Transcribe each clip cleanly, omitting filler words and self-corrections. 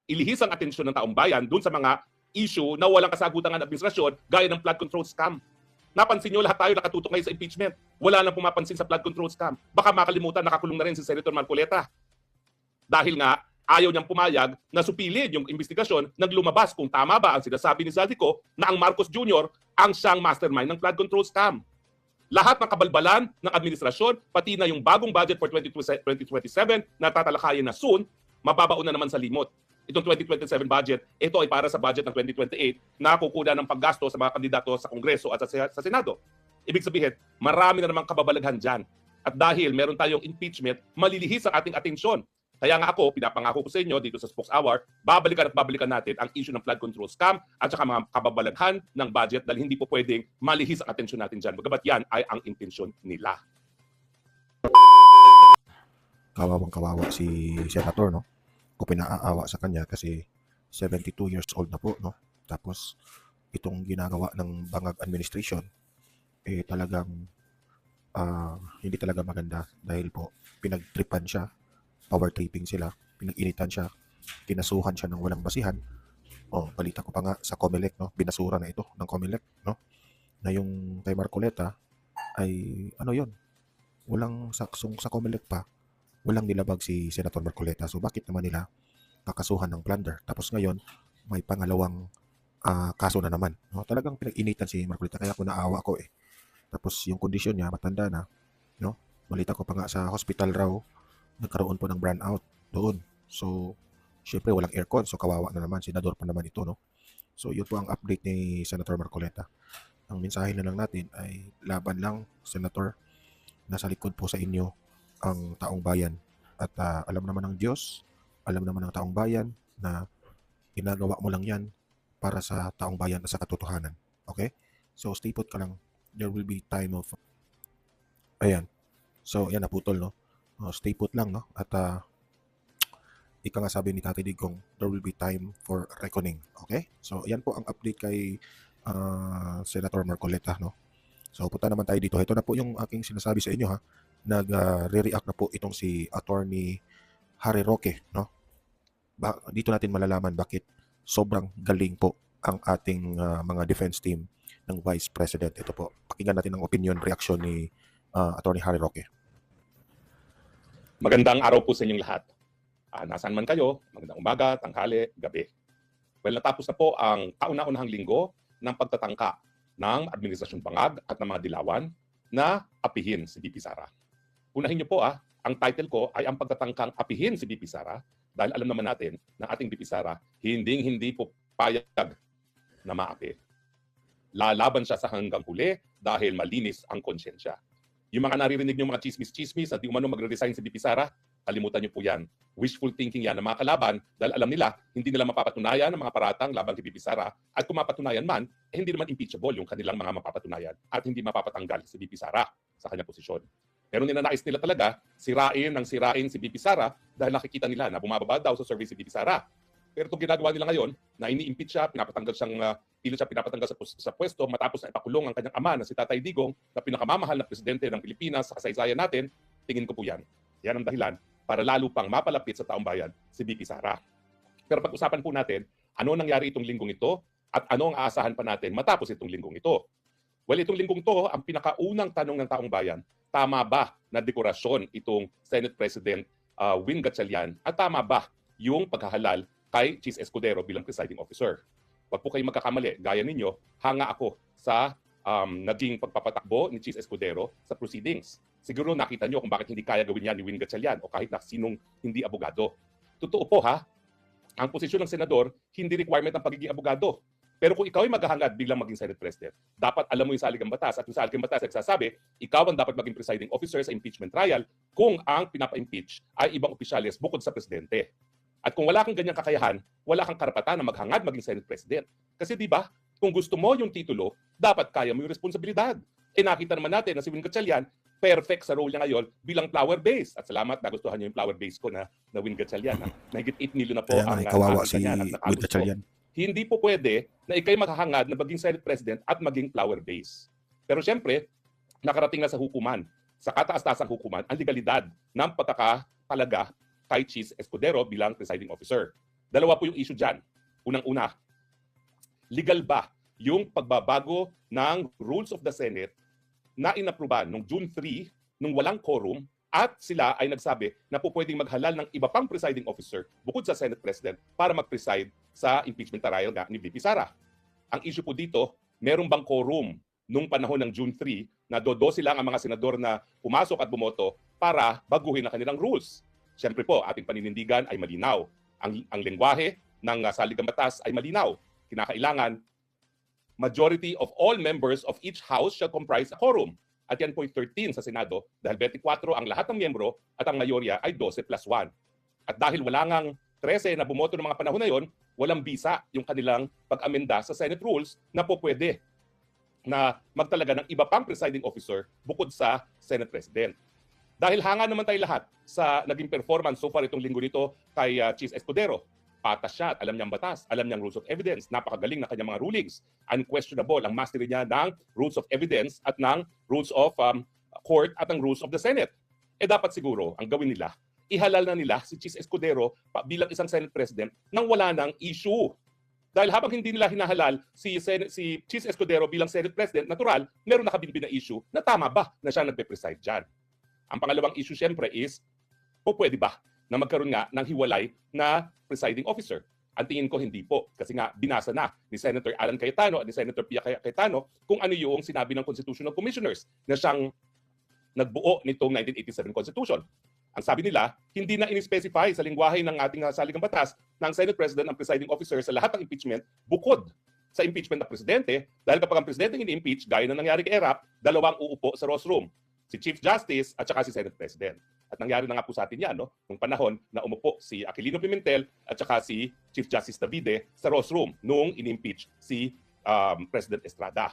ilihis ang atensyon ng taong bayan dun sa mga issue na walang kasagutan ng administrasyon gaya ng flood control scam. Napansin nyo, lahat tayo nakatutok ngayon sa impeachment. Wala nang pumapansin sa flood control scam. Baka makalimutan, nakakulong na rin si Senator Marcoleta. Dahil nga, ayaw niyang pumayag na supilin yung investigasyon nang lumabas kung tama ba ang sinasabi ni Zaldico na ang Marcos Jr. ang siyang mastermind ng flood control scam. Lahat ng kabalbalan ng administrasyon, pati na yung bagong budget for 2027 na tatalakayin na soon, mababaon na naman sa limot. Itong 2027 budget, ito ay para sa budget ng 2028 na kukuha ng paggasto sa mga kandidato sa Kongreso at sa Senado. Ibig sabihin, marami na namang kababalaghan dyan. At dahil meron tayong impeachment, malilihis ang ating atensyon. Kaya nga ako, pinapangako ko sa inyo dito sa Spokes Hour, babalikan natin ang issue ng flood control scam at saka mga kababalaghan ng budget dahil hindi po pwedeng malihis ang atensyon natin dyan. Bagamat yan ay ang intensyon nila. Kawawang kawawa si Senator, no? Kung pinaaawa sa kanya kasi 72 years old na po, no? Tapos itong ginagawa ng Bangag administration talagang hindi talaga maganda dahil po pinagtripan siya, power tripping sila, pinag-initan siya, kinasuhan siya ng walang basihan. Balita ko pa nga sa COMELEC, no? Binasura na ito ng COMELEC, no? Na yung kay Marcoleta ay yon, walang saksong sa COMELEC pa, walang nilabag si Senator Marcoleta. So bakit naman nila kakasuhan ng plunder? Tapos ngayon, may pangalawang kaso na naman. No? Talagang pinag-initan si Marcoleta, kaya ako naawa ko . Tapos yung kondisyon niya, matanda na. No? Balita ko pa nga sa hospital raw, nagkaroon po ng brownout doon. So, syempre walang aircon. So kawawa na naman, senador pa naman ito. No? So yun po ang update ni Senator Marcoleta. Ang mensahe na lang natin ay laban lang, Senator. Nasa likod po sa inyo ang taong bayan. At alam naman ng Diyos, alam naman ng taong bayan na ginagawa mo lang yan para sa taong bayan at sa katotohanan. Okay? So, stay put ka lang. There will be time of... Ayan. So, yan, naputol, no? Stay put lang, no? At ika nga sabi ni Tatay Digong, there will be time for reckoning. Okay? So, yan po ang update kay Senator Marcoleta, no? So, punta naman tayo dito. Ito na po yung aking sinasabi sa inyo, ha? Nag-re-react na po itong si Attorney Harry Roque, no? Dito natin malalaman bakit sobrang galing po ang ating mga defense team ng Vice President. Ito po, pakinggan natin ang opinion reaction ni Attorney Harry Roque. Magandang araw po sa inyong lahat. Nasaan man kayo, magandang umaga, tanghali, gabi. Well, natapos na po ang kauna-unahang linggo ng pagtatangka ng Administrasyon Bangag at ng mga dilawan na apihin si VP Sara. Unahin niyo po ang title ko ay ang pagtatangkang apihin si VP Sara dahil alam naman natin na ating VP Sara hindi po payag na maapi. Lalaban siya sa hanggang huli dahil malinis ang konsyensya. Yung mga naririnig niyo mga chismis-chismis at di umano magre-resign si VP Sara, kalimutan niyo po yan. Wishful thinking yan ng mga kalaban dahil alam nila hindi nila mapapatunayan ang mga paratang laban kay VP Sara at kung mapatunayan man, hindi naman impeachable yung kanilang mga mapapatunayan at hindi mapapatanggal si VP Sara sa kanyang posisyon. Pero ninanais nila talaga sirain si VP Sara dahil nakikita nila na bumababa daw sa service si VP Sara. Pero itong ginagawa nila ngayon na ini-impeach siya, pilit siya pinapatanggal sa pwesto matapos na ipakulong ang kanyang ama na si Tatay Digong na pinakamamahal na presidente ng Pilipinas sa kasaysayan natin, tingin ko po yan. Yan ang dahilan para lalo pang mapalapit sa taong bayan si VP Sara. Pero pag-usapan po natin, ano nangyari itong linggong ito at ano ang aasahan pa natin matapos itong linggong ito. Well, itong linggong to, ang pinakaunang tanong ng taong bayan, tama ba na dekorasyon itong Senate President Win Gatchalian at tama ba yung paghahalal kay Chis Escudero bilang presiding officer? Wag po kayo magkakamali, gaya ninyo, hanga ako sa naging pagpapatakbo ni Chis Escudero sa proceedings. Siguro nakita nyo kung bakit hindi kaya gawin yan ni Win Gatchalian o kahit na sinong hindi abogado. Totoo po ang posisyon ng senador, hindi requirement ng pagiging abogado. Pero kung ikaw ay maghahangad bilang maging Senate President, dapat alam mo yung saligang batas. At yung saligang batas nagsasabi, ikaw ang dapat maging presiding officer sa impeachment trial kung ang pinapa-impeach ay ibang opisyales bukod sa presidente. At kung wala kang ganyang kakayahan, wala kang karapatan na maghangad maging Senate President. Kasi di ba, kung gusto mo yung titulo, dapat kaya mo yung responsibilidad. Nakita naman natin na si Win Gatchalian, perfect sa role niya ngayon bilang flower base. At salamat, nagustuhan niyo yung flower base ko na Win Gatchalian. Nahigit 8 million na po ang kawawa si Win Gatchalian. Hindi po pwede na ikay maghahangad na maging Senate President at maging flower base. Pero siyempre, nakarating na sa hukuman, sa kataas-taasang hukuman, ang legalidad ng pagkakatalaga kay Chis Escudero bilang presiding officer. Dalawa po yung issue dyan. Unang-una, legal ba yung pagbabago ng rules of the Senate na inapruban noong June 3 nung walang quorum at sila ay nagsabi na po pwedeng maghalal ng iba pang presiding officer bukod sa Senate President para mag-preside sa impeachment trial nga ni VP Sara. Ang issue po dito, meron bang quorum nung panahon ng June 3 na dodo lang ang mga senador na pumasok at bumoto para baguhin ang kanilang rules? Siyempre po, ating paninindigan ay malinaw. Ang lengguwahe ng saligang batas ay malinaw. Kinakailangan majority of all members of each house shall comprise a quorum. At yan po ay 13 sa Senado dahil 24 ang lahat ng miyembro at ang mayorya ay 12+1. At dahil wala ngang 13 na bumoto ng mga panahon na yon, walang bisa yung kanilang pag-amenda sa Senate rules na po pwede na magtalaga ng iba pang presiding officer bukod sa Senate President. Dahil hanga naman tayo lahat sa naging performance so far itong linggo nito kay Chief Escudero. Patas siya at alam niyang batas, alam niyang rules of evidence, napakagaling na kanyang mga rulings. Unquestionable ang mastery niya ng rules of evidence at ng rules of court at ang rules of the Senate. Dapat siguro ang gawin nila, ihalal na nila si Chief Escudero bilang isang Senate President nang wala ng issue. Dahil habang hindi nila hinahalal si Chief Escudero bilang Senate President, natural, meron nakabinbin na issue na tama ba na siya nagpe-preside dyan. Ang pangalawang issue siyempre is, pwede ba na magkaroon nga ng hiwalay na presiding officer? Ang tingin ko hindi po kasi nga binasa na ni Senator Alan Cayetano at ni Senator Pia Cayetano kung ano yung sinabi ng Constitutional Commissioners na siyang nagbuo nitong 1987 Constitution. Ang sabi nila, hindi na in-specify sa lingwahe ng ating saligang batas ng Senate President ang presiding officer sa lahat ng impeachment bukod sa impeachment ng presidente dahil kapag ang presidente ini-impeach, gaya na nangyari kay Erap, dalawang uupo sa Ross Room. Si Chief Justice at saka si Senate President. At nangyari na nga po sa atin yan, no? Nung panahon na umupo si Aquilino Pimentel at saka si Chief Justice Davide sa Ross Room nung in-impeach si President Estrada.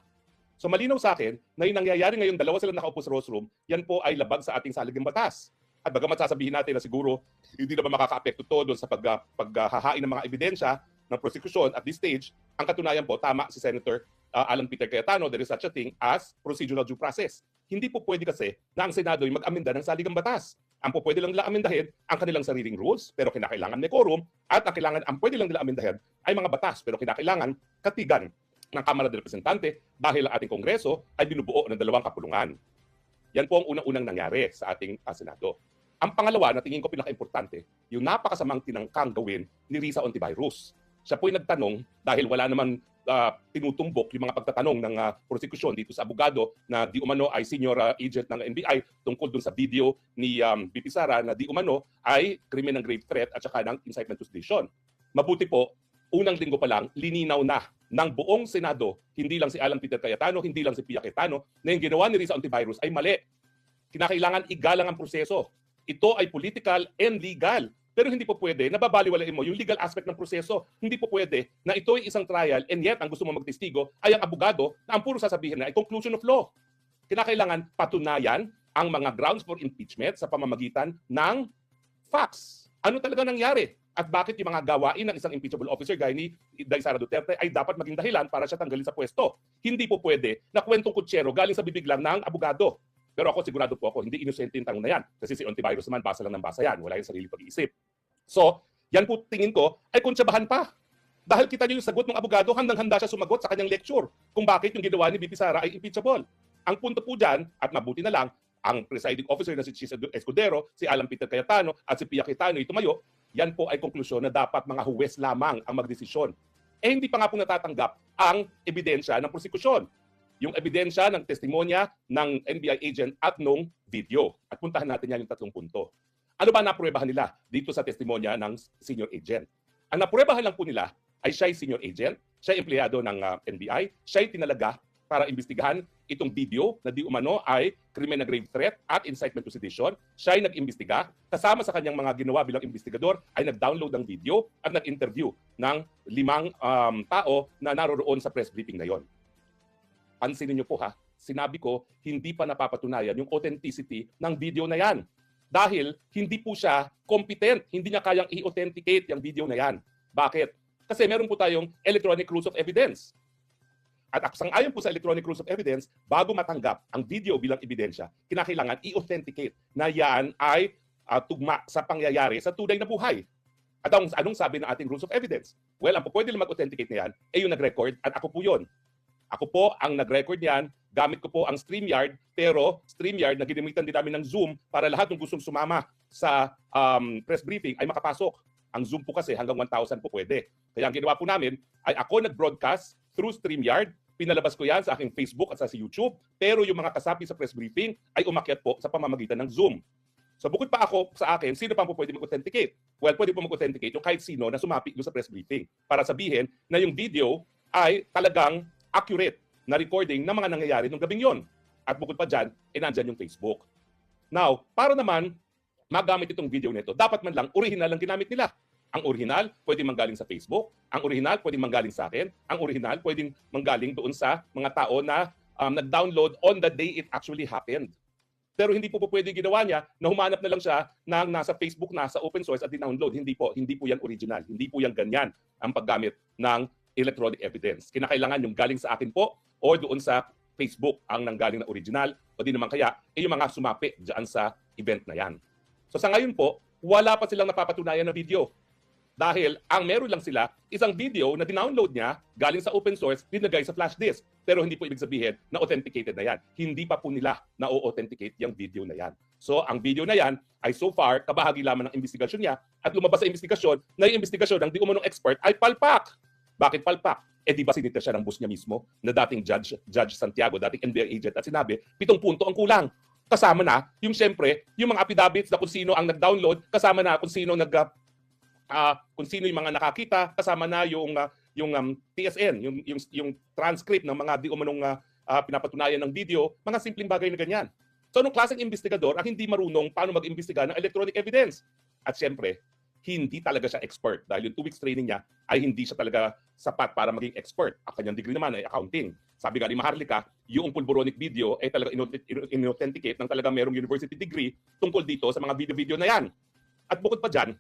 So malinaw sa akin na yung nangyayari ngayon, dalawa sila nakaupo sa Ross Room, yan po ay labag sa ating saligang batas. At bagamat sasabihin natin na siguro hindi na ba makaka-apekto to doon sa paghahain ng mga ebidensya ng prosecution at this stage, ang katunayan po, tama si Senator Alan Peter Cayetano, there is such a thing as procedural due process. Hindi po pwede kasi na ang Senado ay mag-amenda ng saligang batas. Ang po pwede lang nila amendahin ang kanilang sariling rules, pero kinakailangan may quorum, at ang pwede lang nila amendahin ay mga batas, pero kinakailangan katigan ng Kamara de Representante dahil ang ating Kongreso ay binubuo ng dalawang kapulungan. Yan po ang unang-unang nangyari sa ating Senado. Ang pangalawa na tingin ko pinaka-importante, yung napakasamang tinangkang gawin ni Risa Hontiveros. Siya po ay nagtanong dahil wala naman tinutumbok yung mga pagtatanong ng prosecution dito sa abogado na di umano ay senior agent ng NBI tungkol dun sa video ni VP Sara na di umano ay krimen ng grave threat at saka ng incitement to sedition. Mabuti po, unang linggo pa lang, lininaw na ng buong Senado, hindi lang si Alan Peter Cayetano, hindi lang si Pia Cayetano, na yung ginawa ni Risa Hontiveros ay mali. Kinakailangan igalang ang proseso. Ito ay political and legal. Pero hindi po pwede na babaliwalain mo yung legal aspect ng proseso. Hindi po pwede na ito ay isang trial and yet ang gusto mo magtestigo ay ang abogado na ang puro sasabihin na ay conclusion of law. Kinakailangan patunayan ang mga grounds for impeachment sa pamamagitan ng facts. Ano talaga nangyari? At bakit yung mga gawain ng isang impeachable officer gaya ni Day Sara Duterte ay dapat maging dahilan para siya tanggalin sa pwesto. Hindi po pwede na kwentong kutsero galing sa bibig lang ng abogado. Pero ako, sigurado po ako, hindi inosente yung tanong na yan. Kasi si Hontiveros naman, basa lang ng basa yan. Wala yung sarili pag-iisip. So, yan po tingin ko ay kontsabahan pa. Dahil kita niyo yung sagot ng abogado, handang-handa siya sumagot sa kanyang lecture kung bakit yung ginawa ni VP Sara ay impeachable. Ang punto po dyan, at mabuti na lang, ang presiding officer na si Chief Escudero, si Alan Peter Cayetano at si Pia Cayetano ay tumayo, yan po ay konklusyon na dapat mga huwes lamang ang magdesisyon. Hindi pa nga po natatanggap ang ebidensya ng prosekusyon. Yung ebidensya ng testimonya ng NBI agent at nung video. At puntahan natin yan yung tatlong punto. Ano ba napruebahan nila dito sa testimonya ng senior agent? Ang napruebahan lang po nila ay siya'y senior agent, siya'y empleyado ng NBI, siya'y tinalaga para imbestigahan itong video na di umano ay krimen na grave threat at incitement to sedition. Siya'y nag-imbestiga. Kasama sa kanyang mga ginawa bilang investigador ay nag-download ng video at nag-interview ng 5 tao na naroroon sa press briefing na yon. Pansinin niyo po ha, sinabi ko, hindi pa napapatunayan yung authenticity ng video na yan. Dahil hindi po siya competent, hindi niya kayang i-authenticate yung video na yan. Bakit? Kasi meron po tayong electronic rules of evidence. At sang-ayon po sa electronic rules of evidence, bago matanggap ang video bilang ebidensya, kinakailangan i-authenticate na yan ay tugma sa pangyayari sa tunay na buhay. At anong sabi ng ating rules of evidence? Well, ang pwede lang mag-authenticate na yan ay yung nag-record at ako po yun. Ako po ang nag-record niyan, gamit ko po ang StreamYard, pero StreamYard na ginamitan din namin ng Zoom para lahat ng gustong sumama sa press briefing ay makapasok. Ang Zoom po kasi hanggang 1,000 po pwede. Kaya ang ginawa po namin ay ako nag-broadcast through StreamYard, pinalabas ko yan sa aking Facebook at sa YouTube, pero yung mga kasapi sa press briefing ay umakyat po sa pamamagitan ng Zoom. So bukod pa ako sa akin, sino pa po pwede mag-authenticate? Well, pwede po mag-authenticate yung kahit sino na sumapi doon sa press briefing para sabihin na yung video ay talagang accurate na recording ng mga nangyayari nung gabing yon. At bukod pa dyan, nandyan yung Facebook. Now, para naman magamit itong video nito, dapat man lang original lang ginamit nila. Ang original, pwedeng manggaling sa Facebook. Ang original, pwedeng manggaling sa akin. Ang original, pwedeng manggaling doon sa mga tao na nag-download on the day it actually happened. Pero hindi po pwede ginawa niya na humanap na lang siya ng nasa Facebook, nasa open source at dinownload. Hindi po yan original. Hindi po yan ganyan ang paggamit ng electronic evidence. Kinakailangan yung galing sa akin po o doon sa Facebook ang nanggaling na original o di naman kaya yung mga sumapi dyan sa event na yan. So sa ngayon po, wala pa silang napapatunayan na video. Dahil ang meron lang sila isang video na dinownload niya galing sa open source, dinagay sa flash disk. Pero hindi po ibig sabihin na authenticated na yan. Hindi pa po nila na-authenticate yung video na yan. So ang video na yan ay so far kabahagi lamang ng investigasyon niya at lumabas sa investigasyon na yung investigasyon ng di umunong expert ay palpak. Bakit palpak? Eh di ba sinita siya ng boss niya mismo na dating Judge Santiago, dating NBI agent at sinabi, 7 punto ang kulang. Kasama na yung siyempre, yung mga affidavits na kung sino ang nag-download, kasama na kung sino kung sino yung mga nakakita, kasama na yung TSN, yung transcript ng mga di umanong pinapatunayan ng video, mga simpleng bagay na ganyan. So anong klaseng investigador ang hindi marunong paano mag-imbestiga ng electronic evidence? At siyempre, hindi talaga siya expert dahil yung 2 weeks training niya ay hindi siya talaga sapat para maging expert. Ang kanyang degree naman ay accounting. Sabi nga ni Maharlika, yung pulboronic video ay talaga in-authenticate ng talaga merong university degree tungkol dito sa mga video-video na yan. At bukod pa dyan,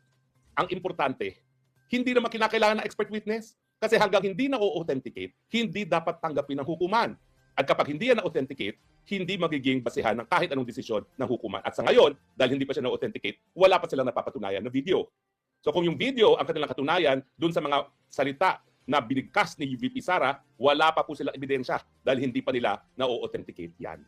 ang importante, hindi naman kinakailangan ng expert witness kasi hanggang hindi na-authenticate, hindi dapat tanggapin ng hukuman. At kapag hindi yan na-authenticate, hindi magiging basehan ng kahit anong desisyon ng hukuman. At sa ngayon, dahil hindi pa siya na-authenticate, wala pa silang napapatunayan na video. So kung yung video ang kanilang katunayan dun sa mga salita na binigkas ni VP Sara, wala pa po silang ebidensya dahil hindi pa nila na-authenticate yan.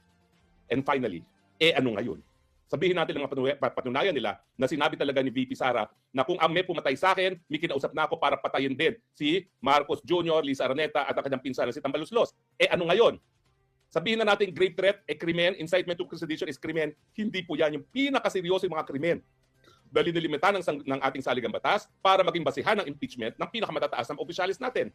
And finally, ano ngayon? Sabihin natin ang patunayan nila na sinabi talaga ni VP Sara na kung ang may pumatay sa akin, may kinausap na ako para patayin din si Marcos Jr., Lisa Araneta at ang kanyang pinsan na si Tambaluslos. Ano ngayon? Sabihin na natin grave threat, krimen, incitement to sedition is krimen. Hindi po yan yung pinakaseryoso yung mga krimen. Dahil nilimitahan ng ating saligang batas para maging basihan ng impeachment ng pinakamatataas ng opisyalis natin.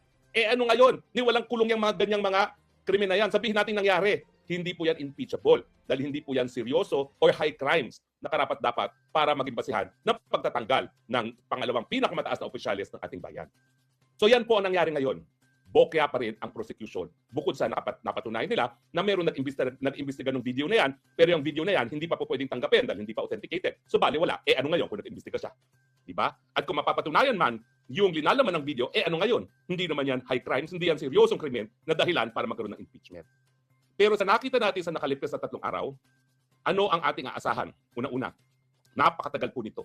Ano ngayon? Ni walang kulong yung mga ganyang mga krimen na yan. Sabihin natin nangyari. Hindi po yan impeachable dahil hindi po yan seryoso or high crimes na karapat-dapat para maging basihan ng pagtatanggal ng pangalawang pinakamataas na opisyalis ng ating bayan. So yan po ang nangyari ngayon. Bokya pa rin ang prosecution. Bukod sa napatunayan nila na meron nag-imbestiga ng video na yan, pero yung video na yan hindi pa po pwedeng tanggapin dahil hindi pa authenticated. So bali wala. Ano ngayon kung nag-imbestiga siya? Diba? At kung mapapatunayan man yung linalaman ng video, ano ngayon? Hindi naman yan high crimes, hindi yan seryosong krimen na dahilan para magkaroon ng impeachment. Pero sa nakita natin sa nakalipas na 3 araw, ano ang ating aasahan? Una-una, napakatagal po nito.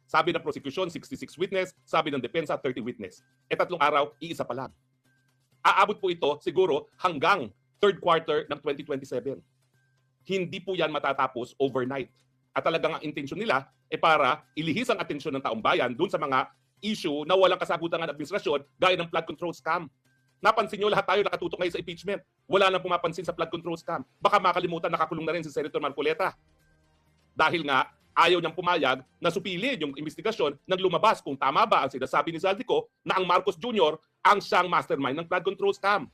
Sabi ng prosecution, 66 witness. Sabi ng depensa, 30 witness. 3 araw, iisa pa lang. Aabot po ito siguro hanggang 3rd quarter ng 2027. Hindi po yan matatapos overnight. At talagang ang intensyon nila para ilihis ang atensyon ng taong bayan dun sa mga issue na walang kasagutan ng administrasyon gaya ng flood control scam. Napansin nyo, lahat tayo nakatutok ngayon sa impeachment. Wala nang pumapansin sa flood control scam. Baka makalimutan, nakakulong na rin si Senator Marcoleta. Dahil nga, ayaw niyang pumayag na supilin yung investigasyon nang lumabas kung tama ba ang sinasabi ni Zaldico na ang Marcos Jr. ang siyang mastermind ng flood control scam.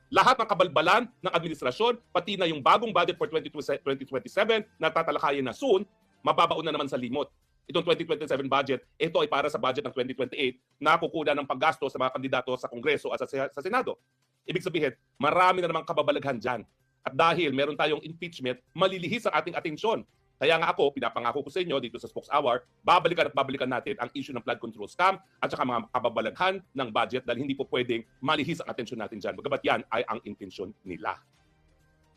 Lahat ng kabalbalan ng administrasyon, pati na yung bagong budget for 2027 na tatalakayin na soon, mababaon na naman sa limot. Itong 2027 budget, ito ay para sa budget ng 2028 na kukuha ng paggasto sa mga kandidato sa Kongreso at sa Senado. Ibig sabihin, marami na namang kababalaghan dyan. At dahil meron tayong impeachment, malilihis ang ating atensyon. Kaya nga ako, pinapangako ko sa inyo dito sa Spokes Hour, babalikan natin ang issue ng flood control scam at saka mga kababalaghan ng budget dahil hindi po pwedeng malihis ang atensyon natin dyan. Bagamat yan ay ang intensyon nila.